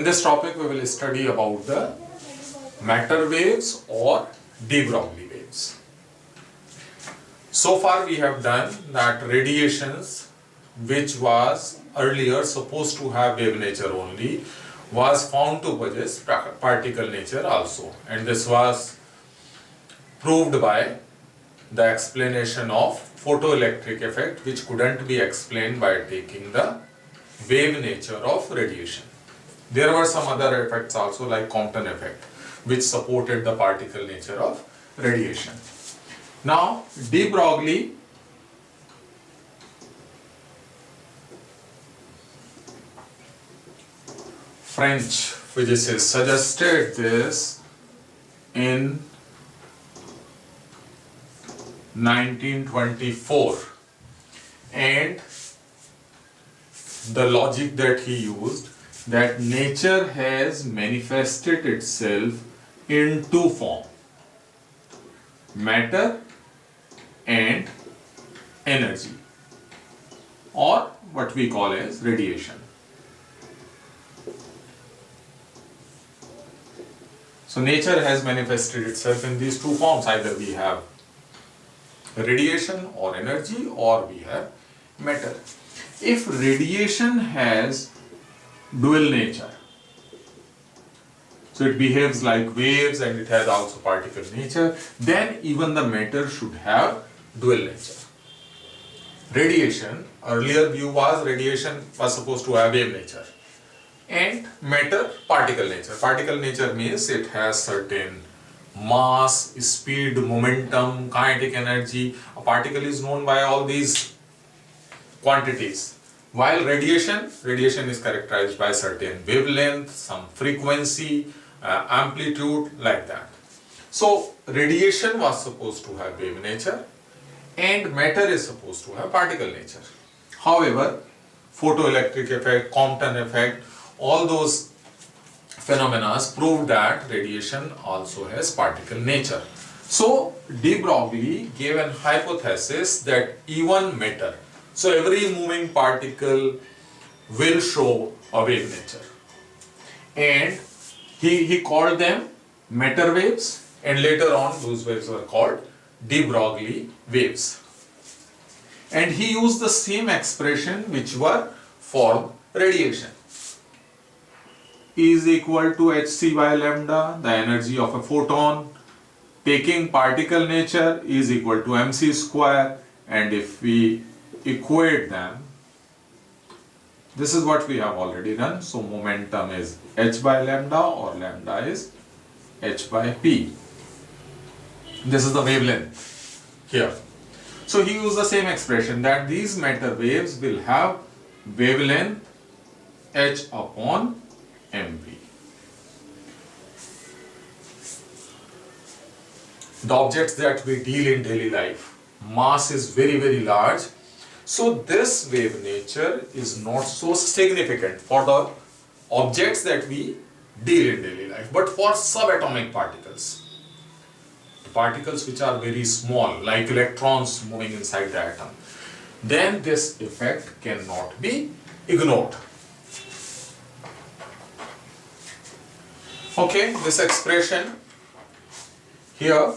this topic we will study about the matter waves or de Broglie waves. So far we have done that radiations, which was earlier supposed to have wave nature only, was found to possess particle nature also, and this was proved by the explanation of photoelectric effect, which couldn't be explained by taking the wave nature of radiation. There were some other effects also, like Compton effect, which supported the particle nature of radiation. Now, de Broglie French physicist suggested this in 1924, and the logic that he used, that nature has manifested itself in two forms: matter and energy, or what we call as radiation. So nature has manifested itself in these two forms: either we have radiation or energy, or we have matter. If radiation has dual nature, so it behaves like waves and it has also particle nature, then even the matter should have dual nature. Radiation, earlier view was radiation was supposed to have wave nature, and matter particle nature. Particle nature means it has certain mass, speed, momentum, kinetic energy. A particle is known by all these quantities. While radiation is characterized by certain wavelength, some frequency, amplitude, like that. So radiation was supposed to have wave nature and matter is supposed to have particle nature. However, photoelectric effect, Compton effect, all those phenomena proved that radiation also has particle nature. So de Broglie gave an hypothesis that even matter, so every moving particle will show a wave nature, and he called them matter waves, and later on those waves were called de Broglie waves. And he used the same expression which were for radiation. E is equal to hc by lambda, the energy of a photon. Taking particle nature, E is equal to mc square, and if we equate them, this is what we have already done. So momentum is h by lambda, or lambda is h by p. This is the wavelength here. So he used the same expression that these matter waves will have wavelength h upon mv. The objects that we deal in daily life, mass is very, very large. So this wave nature is not so significant for the objects that we deal in daily life. But for subatomic particles, the particles which are very small, like electrons moving inside the atom, then this effect cannot be ignored. Okay, this expression here,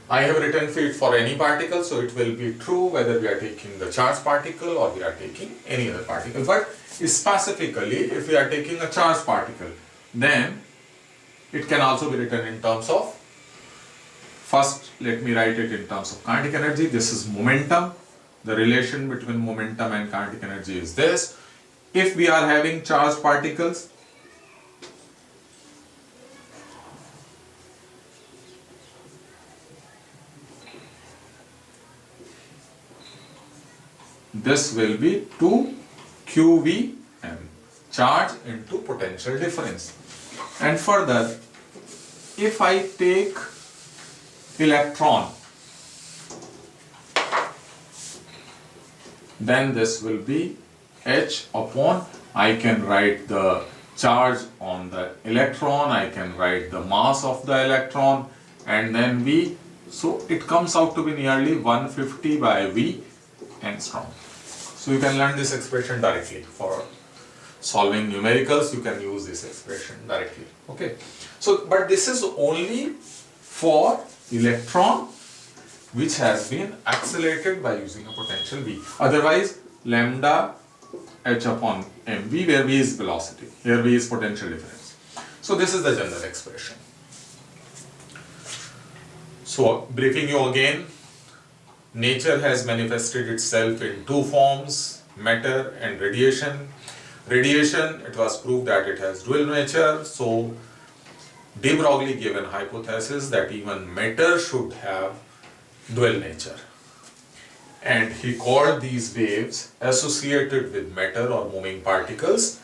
I have written it for any particle, so it will be true whether we are taking the charged particle or we are taking any other particle. But specifically, if we are taking a charged particle, then it can also be written in terms of, first let me write it in terms of kinetic energy. This is momentum. The relation between momentum and kinetic energy is this. If we are having charged particles, this will be 2 qvm, charge into potential difference. And further, if I take electron, then this will be h upon, I can write the charge on the electron, I can write the mass of the electron, and then v. So it comes out to be nearly 150 by v angstrom. So you can learn this expression directly for solving numericals, you can use this expression directly. Okay. So, but this is only for electron which has been accelerated by using a potential v. Otherwise, lambda h upon mv, where v is velocity, here v is potential difference. So this is the general expression. So briefing you again, nature has manifested itself in two forms, matter and radiation. Radiation, it was proved that it has dual nature, so de Broglie gave an hypothesis that even matter should have dual nature. And he called these waves associated with matter or moving particles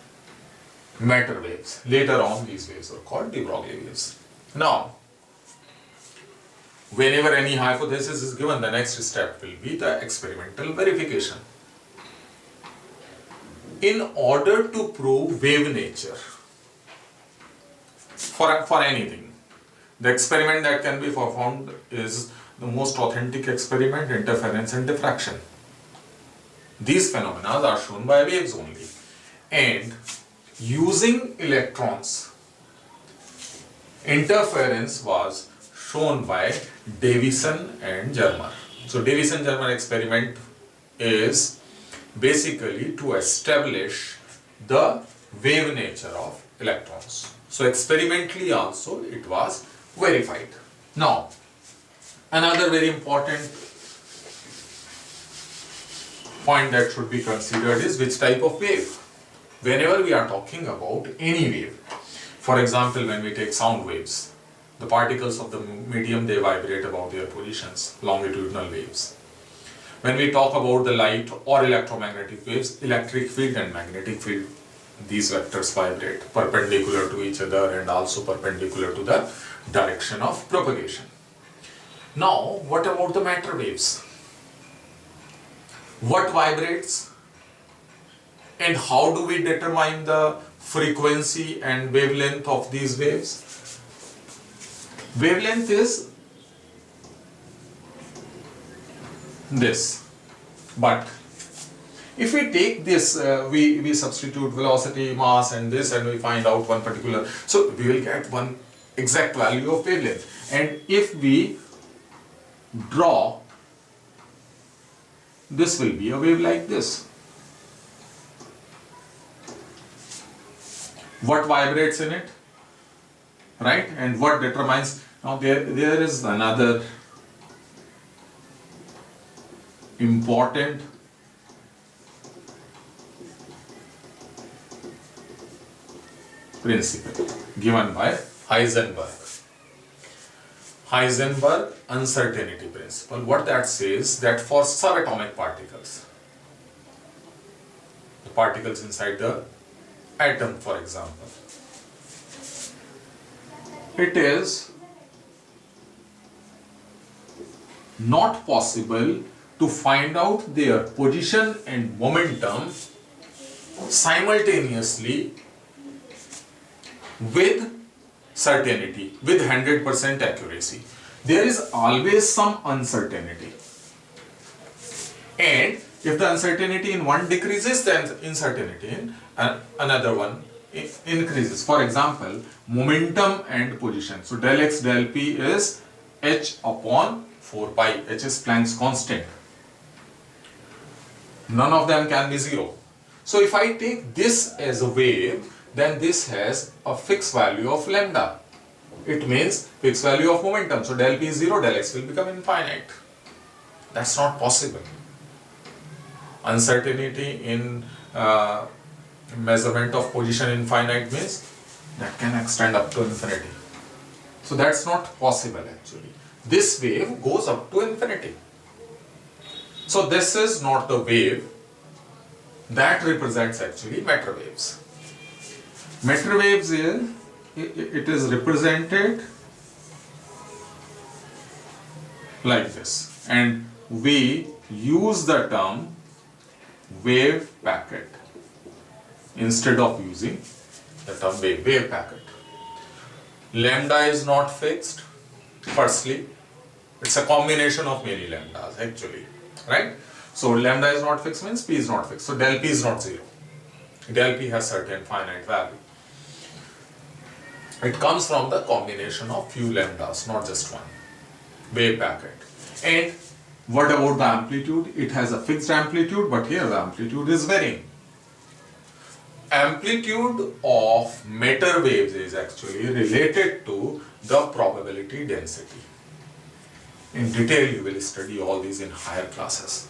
matter waves. Later on, these waves were called de Broglie waves. Now, whenever any hypothesis is given, the next step will be the experimental verification. In order to prove wave nature for anything, the experiment that can be performed is the most authentic experiment, interference and diffraction. These phenomena are shown by waves only. And using electrons, interference was shown by Davison and Germer. So Davison-Germer experiment is basically to establish the wave nature of electrons. So experimentally also it was verified. Now, another very important point that should be considered is which type of wave. Whenever we are talking about any wave, for example, when we take sound waves, the particles of the medium, they vibrate about their positions, longitudinal waves. When we talk about the light or electromagnetic waves, electric field and magnetic field, these vectors vibrate perpendicular to each other and also perpendicular to the direction of propagation. Now, what about the matter waves? What vibrates? And how do we determine the frequency and wavelength of these waves? Wavelength is this, but if we take this, we substitute velocity, mass and this, and we find out one particular, so we will get one exact value of wavelength. And if we draw, this will be a wave like this. What vibrates in it, right? And what determines, now there is another important principle given by Heisenberg. Heisenberg uncertainty principle. What that says, that for subatomic particles, the particles inside the atom, for example, it is not possible to find out their position and momentum simultaneously with certainty, with 100% accuracy. There is always some uncertainty. And if the uncertainty in one decreases, then uncertainty in another one increases. For example, momentum and position. So del x del p is h upon 4 pi. H is Planck's constant. None of them can be zero. So if I take this as a wave, then this has a fixed value of lambda. It means fixed value of momentum. So del p is 0, del x will become infinite. That's not possible. Uncertainty in measurement of position infinite means that can extend up to infinity. So that's not possible actually. This wave goes up to infinity. So this is not the wave that represents actually matter waves. Matter waves is, it is represented like this, and we use the term wave packet instead of using the term wave packet. Lambda is not fixed. Firstly, it's a combination of many lambdas actually, right? So lambda is not fixed means p is not fixed. So del p is not 0. Del P has certain finite value. It comes from the combination of few lambdas, not just one wave packet. And what about the amplitude? It has a fixed amplitude, but here the amplitude is varying. Amplitude of matter waves is actually related to the probability density. In detail, you will study all these in higher classes.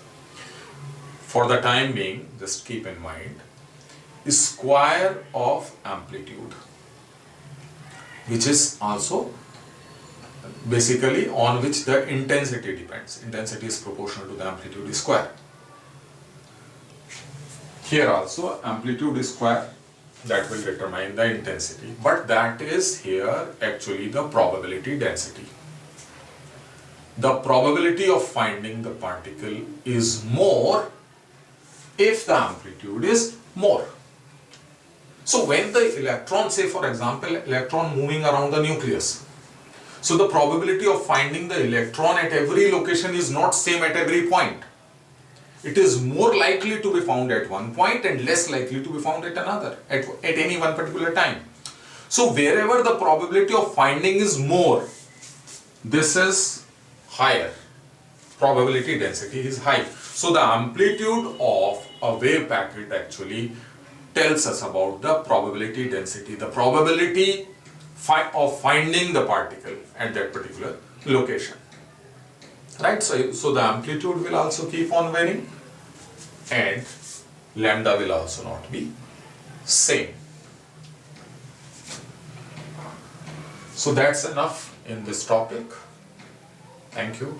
For the time being, just keep in mind, square of amplitude, which is also basically on which the intensity depends. Intensity is proportional to the amplitude square. Here also amplitude square, that will determine the intensity, but that is here actually the probability density. The probability of finding the particle is more if the amplitude is more. So when the electron, say for example, electron moving around the nucleus, so the probability of finding the electron at every location is not same at every point. It is more likely to be found at one point and less likely to be found at another, at any one particular time. So wherever the probability of finding is more, this is higher. Probability density is high. So the amplitude of a wave packet actually tells us about the probability density, the probability of finding the particle at that particular location. Right? So the amplitude will also keep on varying and lambda will also not be same. So that's enough in this topic. Thank you.